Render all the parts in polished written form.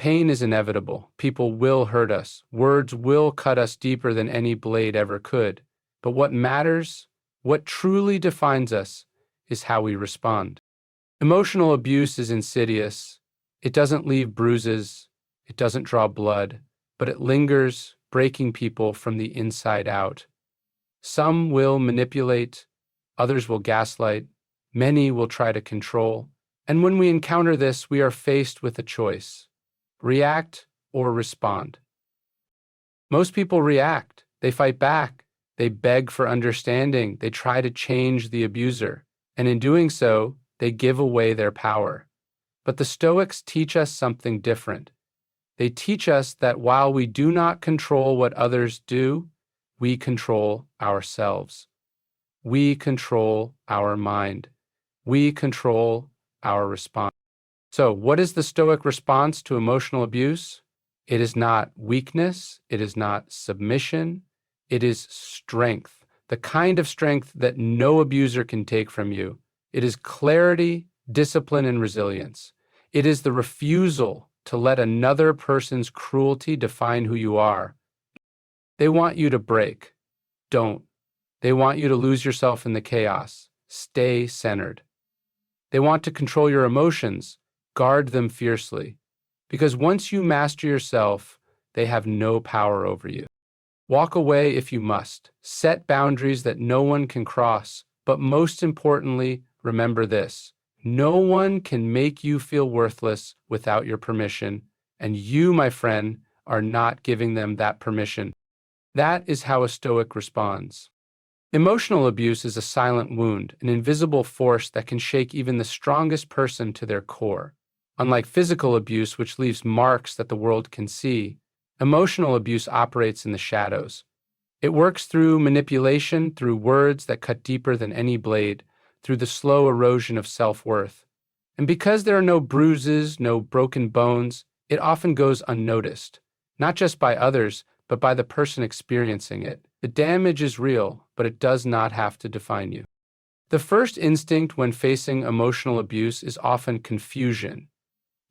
pain is inevitable. People will hurt us. Words will cut us deeper than any blade ever could. But what matters, what truly defines us, is how we respond. Emotional abuse is insidious. It doesn't leave bruises. It doesn't draw blood, but it lingers, breaking people from the inside out. Some will manipulate, others will gaslight, many will try to control. And when we encounter this, we are faced with a choice: react or respond. Most people react. They fight back. They beg for understanding. They try to change the abuser. And in doing so, they give away their power. But the Stoics teach us something different. They teach us that while we do not control what others do, we control ourselves. We control our mind. We control our response. So, what is the Stoic response to emotional abuse? It is not weakness. It is not submission. It is strength, the kind of strength that no abuser can take from you. It is clarity, discipline, and resilience. It is the refusal to let another person's cruelty define who you are. They want you to break. Don't. They want you to lose yourself in the chaos. Stay centered. They want to control your emotions. Guard them fiercely. Because once you master yourself, they have no power over you. Walk away if you must. Set boundaries that no one can cross. But most importantly, remember this: no one can make you feel worthless without your permission, and you, my friend, are not giving them that permission. That is how a Stoic responds. Emotional abuse is a silent wound, an invisible force that can shake even the strongest person to their core. Unlike physical abuse, which leaves marks that the world can see, emotional abuse operates in the shadows. It works through manipulation, through words that cut deeper than any blade, through the slow erosion of self-worth. And because there are no bruises, no broken bones, it often goes unnoticed, not just by others, but by the person experiencing it. The damage is real, but it does not have to define you. The first instinct when facing emotional abuse is often confusion.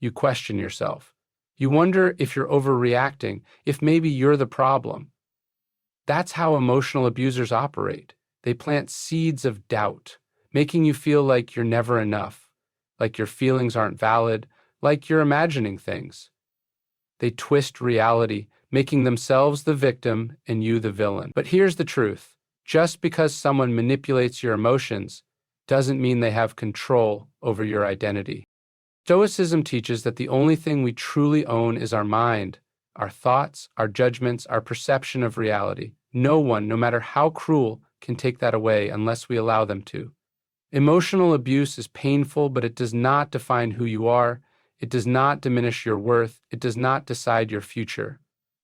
You question yourself. You wonder if you're overreacting, if maybe you're the problem. That's how emotional abusers operate. They plant seeds of doubt, making you feel like you're never enough, like your feelings aren't valid, like you're imagining things. They twist reality, making themselves the victim and you the villain. But here's the truth. Just because someone manipulates your emotions doesn't mean they have control over your identity. Stoicism teaches that the only thing we truly own is our mind, our thoughts, our judgments, our perception of reality. No one, no matter how cruel, can take that away unless we allow them to. Emotional abuse is painful, but it does not define who you are. It does not diminish your worth. It does not decide your future.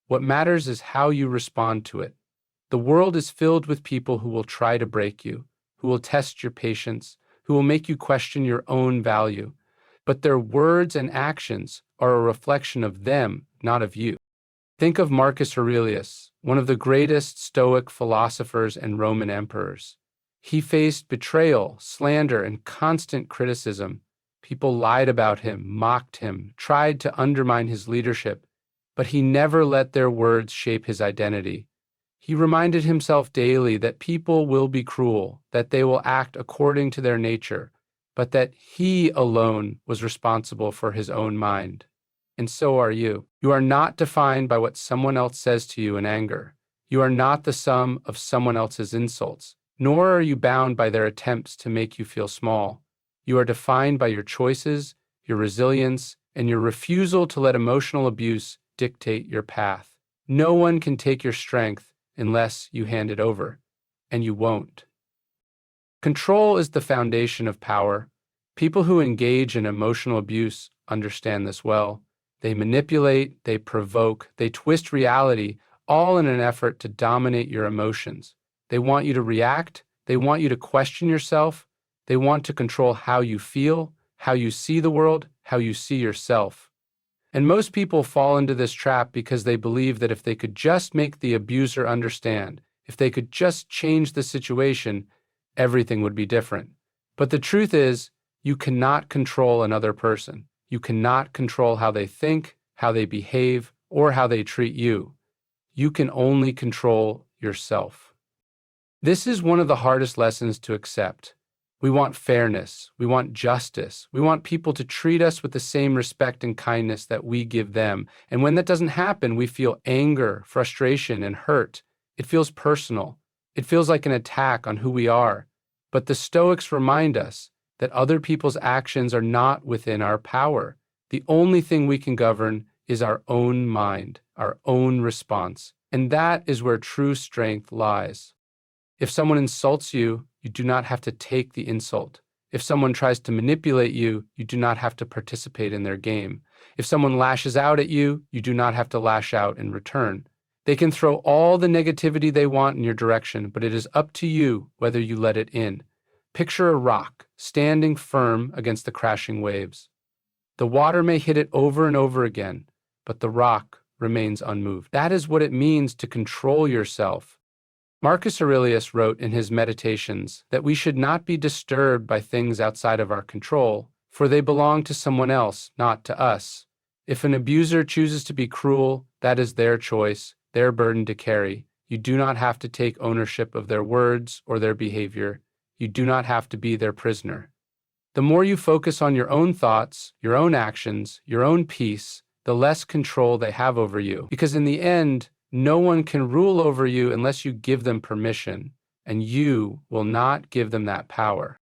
What matters is how you respond to it. The world is filled with people who will try to break you, who will test your patience, who will make you question your own value. But their words and actions are a reflection of them, not of you. Think of Marcus Aurelius, one of the greatest Stoic philosophers and Roman emperors. He faced betrayal, slander, and constant criticism. People lied about him, mocked him, tried to undermine his leadership, but he never let their words shape his identity. He reminded himself daily that people will be cruel, that they will act according to their nature, but that he alone was responsible for his own mind. And so are you. You are not defined by what someone else says to you in anger. You are not the sum of someone else's insults, nor are you bound by their attempts to make you feel small. You are defined by your choices, your resilience, and your refusal to let emotional abuse dictate your path. No one can take your strength unless you hand it over, and you won't. Control is the foundation of power. People who engage in emotional abuse understand this well. They manipulate, they provoke, they twist reality, all in an effort to dominate your emotions. They want you to react, they want you to question yourself, they want to control how you feel, how you see the world, how you see yourself. And most people fall into this trap because they believe that if they could just make the abuser understand, if they could just change the situation, everything would be different. But the truth is, you cannot control another person. You cannot control how they think, how they behave, or how they treat you. You can only control yourself. This is one of the hardest lessons to accept. We want fairness, we want justice, we want people to treat us with the same respect and kindness that we give them. And when that doesn't happen, we feel anger, frustration, and hurt. It feels personal. It feels like an attack on who we are. But the Stoics remind us that other people's actions are not within our power. The only thing we can govern is our own mind, our own response. And that is where true strength lies. If someone insults you, you do not have to take the insult. If someone tries to manipulate you, you do not have to participate in their game. If someone lashes out at you, you do not have to lash out in return. They can throw all the negativity they want in your direction, but it is up to you whether you let it in. Picture a rock standing firm against the crashing waves. The water may hit it over and over again, but the rock remains unmoved. That is what it means to control yourself. Marcus Aurelius wrote in his Meditations that we should not be disturbed by things outside of our control, for they belong to someone else, not to us. If an abuser chooses to be cruel, that is their choice, their burden to carry. You do not have to take ownership of their words or their behavior. You do not have to be their prisoner. The more you focus on your own thoughts, your own actions, your own peace, the less control they have over you. Because in the end, no one can rule over you unless you give them permission, and you will not give them that power.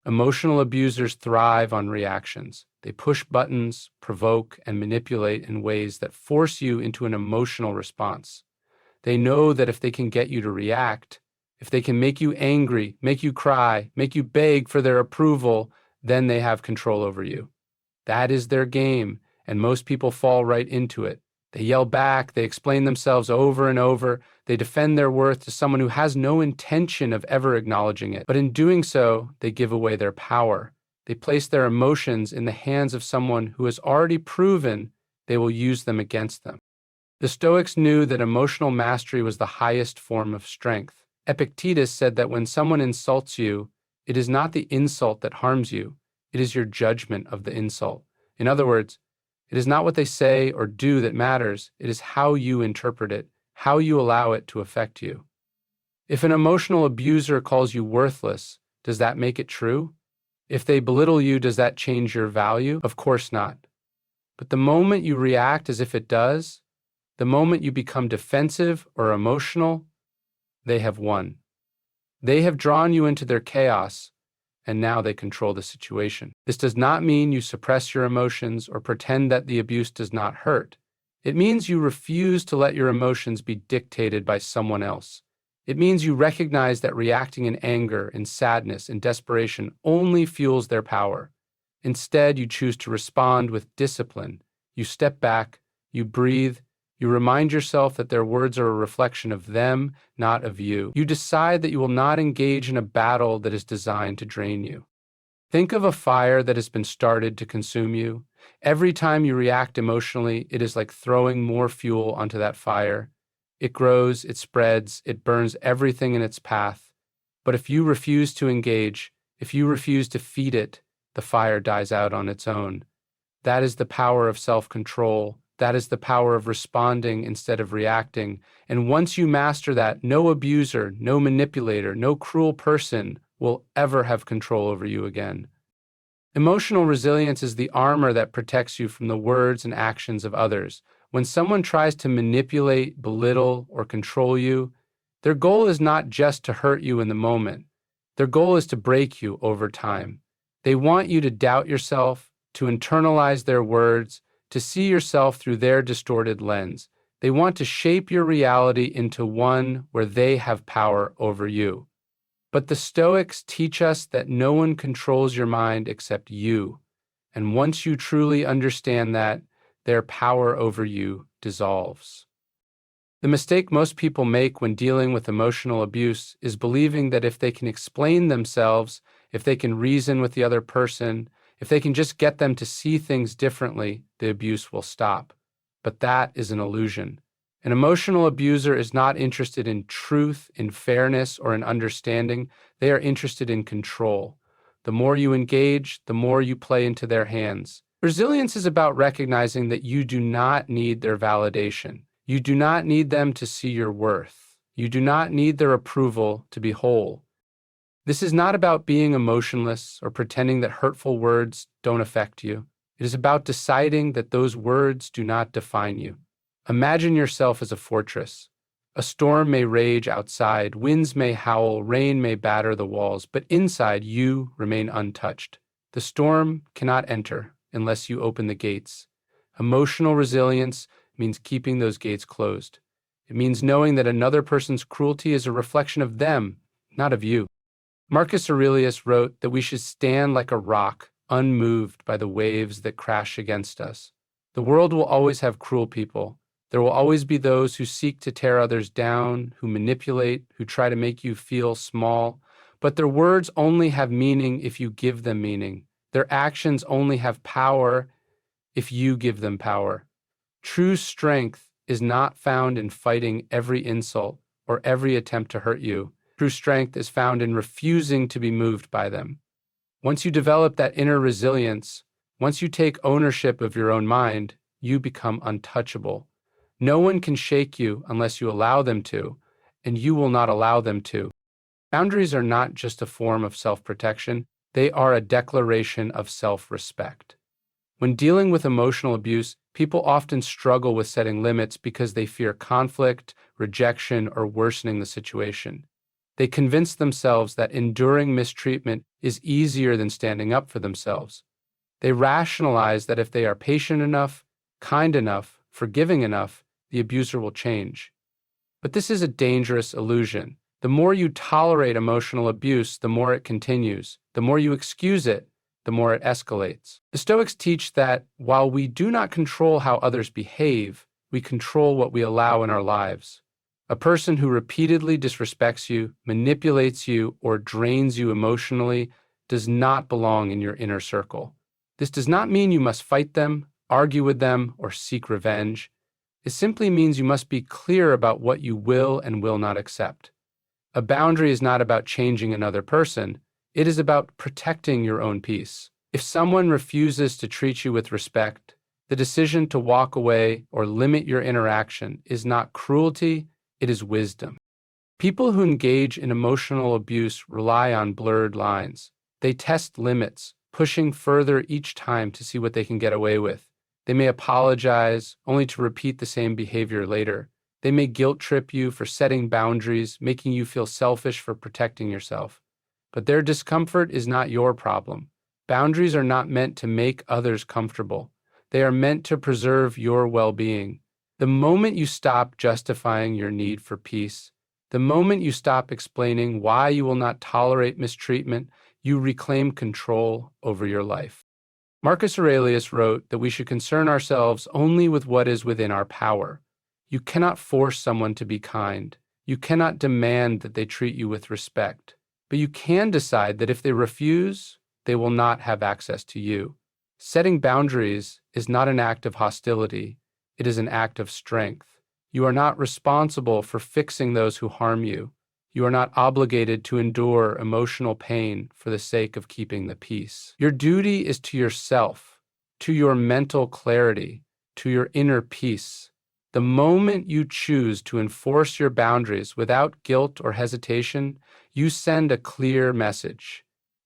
Emotional abusers thrive on reactions. They push buttons, provoke, and manipulate in ways that force you into an emotional response. They know that if they can get you to react, if they can make you angry, make you cry, make you beg for their approval, then they have control over you. That is their game, and most people fall right into it. They yell back, they explain themselves over and over, they defend their worth to someone who has no intention of ever acknowledging it. But in doing so, they give away their power. They place their emotions in the hands of someone who has already proven they will use them against them. The Stoics knew that emotional mastery was the highest form of strength. Epictetus said that when someone insults you, it is not the insult that harms you, it is your judgment of the insult. In other words, it is not what they say or do that matters, it is how you interpret it, how you allow it to affect you. If an emotional abuser calls you worthless, does that make it true? If they belittle you, does that change your value? Of course not. But the moment you react as if it does, the moment you become defensive or emotional, they have won. They have drawn you into their chaos, and now they control the situation. This does not mean you suppress your emotions or pretend that the abuse does not hurt. It means you refuse to let your emotions be dictated by someone else. It means you recognize that reacting in anger, in sadness, in desperation only fuels their power. Instead, you choose to respond with discipline. You step back, you breathe, you remind yourself that their words are a reflection of them, not of you. You decide that you will not engage in a battle that is designed to drain you. Think of a fire that has been started to consume you. Every time you react emotionally, it is like throwing more fuel onto that fire. It grows, it spreads, it burns everything in its path. But if you refuse to engage, if you refuse to feed it, the fire dies out on its own. That is the power of self-control. That is the power of responding instead of reacting. And once you master that, no abuser, no manipulator, no cruel person will ever have control over you again. Emotional resilience is the armor that protects you from the words and actions of others. When someone tries to manipulate, belittle, or control you, their goal is not just to hurt you in the moment. Their goal is to break you over time. They want you to doubt yourself, to internalize their words, to see yourself through their distorted lens. They want to shape your reality into one where they have power over you. But the Stoics teach us that no one controls your mind except you. And once you truly understand that, their power over you dissolves. The mistake most people make when dealing with emotional abuse is believing that if they can explain themselves, if they can reason with the other person, if they can just get them to see things differently, the abuse will stop. But that is an illusion. An emotional abuser is not interested in truth, in fairness, or in understanding. They are interested in control. The more you engage, the more you play into their hands. Resilience is about recognizing that you do not need their validation. You do not need them to see your worth. You do not need their approval to be whole. This is not about being emotionless or pretending that hurtful words don't affect you. It is about deciding that those words do not define you. Imagine yourself as a fortress. A storm may rage outside, winds may howl, rain may batter the walls, but inside you remain untouched. The storm cannot enter unless you open the gates. Emotional resilience means keeping those gates closed. It means knowing that another person's cruelty is a reflection of them, not of you. Marcus Aurelius wrote that we should stand like a rock, unmoved by the waves that crash against us. The world will always have cruel people. There will always be those who seek to tear others down, who manipulate, who try to make you feel small. But their words only have meaning if you give them meaning. Their actions only have power if you give them power. True strength is not found in fighting every insult or every attempt to hurt you. True strength is found in refusing to be moved by them. Once you develop that inner resilience, once you take ownership of your own mind, you become untouchable. No one can shake you unless you allow them to, and you will not allow them to. Boundaries are not just a form of self-protection, they are a declaration of self-respect. When dealing with emotional abuse, people often struggle with setting limits because they fear conflict, rejection, or worsening the situation. They convince themselves that enduring mistreatment is easier than standing up for themselves. They rationalize that if they are patient enough, kind enough, forgiving enough, the abuser will change. But this is a dangerous illusion. The more you tolerate emotional abuse, the more it continues. The more you excuse it, the more it escalates. The Stoics teach that while we do not control how others behave, we control what we allow in our lives. A person who repeatedly disrespects you, manipulates you, or drains you emotionally does not belong in your inner circle. This does not mean you must fight them, argue with them, or seek revenge. It simply means you must be clear about what you will and will not accept. A boundary is not about changing another person. It is about protecting your own peace. If someone refuses to treat you with respect, the decision to walk away or limit your interaction is not cruelty, it is wisdom. People who engage in emotional abuse rely on blurred lines. They test limits, pushing further each time to see what they can get away with. They may apologize, only to repeat the same behavior later. They may guilt trip you for setting boundaries, making you feel selfish for protecting yourself. But their discomfort is not your problem. Boundaries are not meant to make others comfortable. They are meant to preserve your well-being. The moment you stop justifying your need for peace, the moment you stop explaining why you will not tolerate mistreatment, you reclaim control over your life. Marcus Aurelius wrote that we should concern ourselves only with what is within our power. You cannot force someone to be kind. You cannot demand that they treat you with respect. But you can decide that if they refuse, they will not have access to you. Setting boundaries is not an act of hostility. It is an act of strength. You are not responsible for fixing those who harm you. You are not obligated to endure emotional pain for the sake of keeping the peace. Your duty is to yourself, to your mental clarity, to your inner peace. The moment you choose to enforce your boundaries without guilt or hesitation, you send a clear message.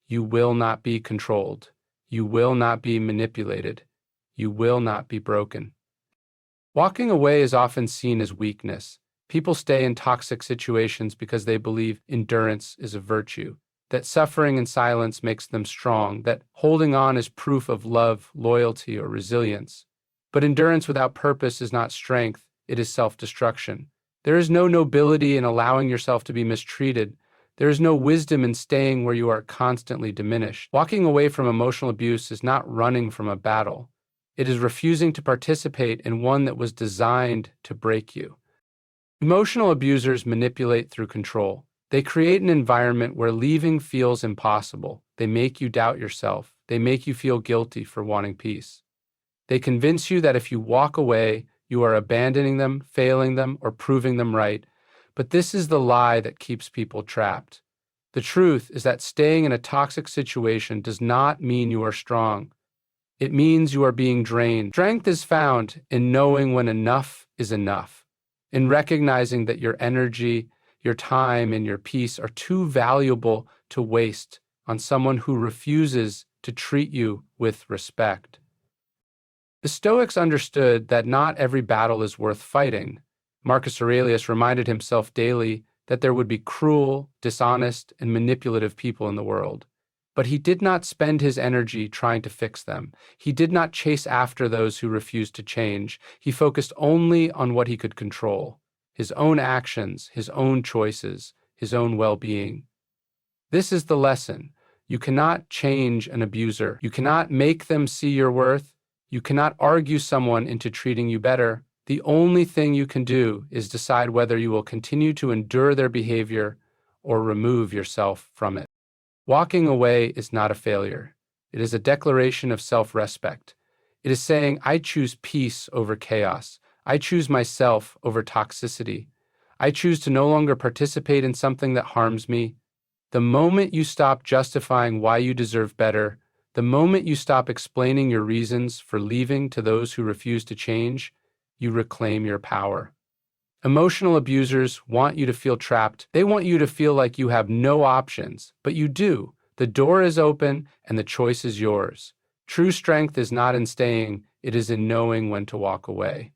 You will not be controlled. You will not be manipulated. You will not be broken. Walking away is often seen as weakness. People stay in toxic situations because they believe endurance is a virtue, that suffering in silence makes them strong, that holding on is proof of love, loyalty, or resilience. But endurance without purpose is not strength, it is self-destruction. There is no nobility in allowing yourself to be mistreated. There is no wisdom in staying where you are constantly diminished. Walking away from emotional abuse is not running from a battle. It is refusing to participate in one that was designed to break you. Emotional abusers manipulate through control. They create an environment where leaving feels impossible. They make you doubt yourself. They make you feel guilty for wanting peace. They convince you that if you walk away, you are abandoning them, failing them, or proving them right. But this is the lie that keeps people trapped. The truth is that staying in a toxic situation does not mean you are strong. It means you are being drained. Strength is found in knowing when enough is enough, in recognizing that your energy, your time, and your peace are too valuable to waste on someone who refuses to treat you with respect. The Stoics understood that not every battle is worth fighting. Marcus Aurelius reminded himself daily that there would be cruel, dishonest, and manipulative people in the world. But he did not spend his energy trying to fix them. He did not chase after those who refused to change. He focused only on what he could control: his own actions, his own choices, his own well-being. This is the lesson. You cannot change an abuser. You cannot make them see your worth. You cannot argue someone into treating you better. The only thing you can do is decide whether you will continue to endure their behavior or remove yourself from it. Walking away is not a failure. It is a declaration of self-respect. It is saying, I choose peace over chaos. I choose myself over toxicity. I choose to no longer participate in something that harms me. The moment you stop justifying why you deserve better, the moment you stop explaining your reasons for leaving to those who refuse to change, you reclaim your power. Emotional abusers want you to feel trapped. They want you to feel like you have no options, but you do. The door is open and the choice is yours. True strength is not in staying, it is in knowing when to walk away.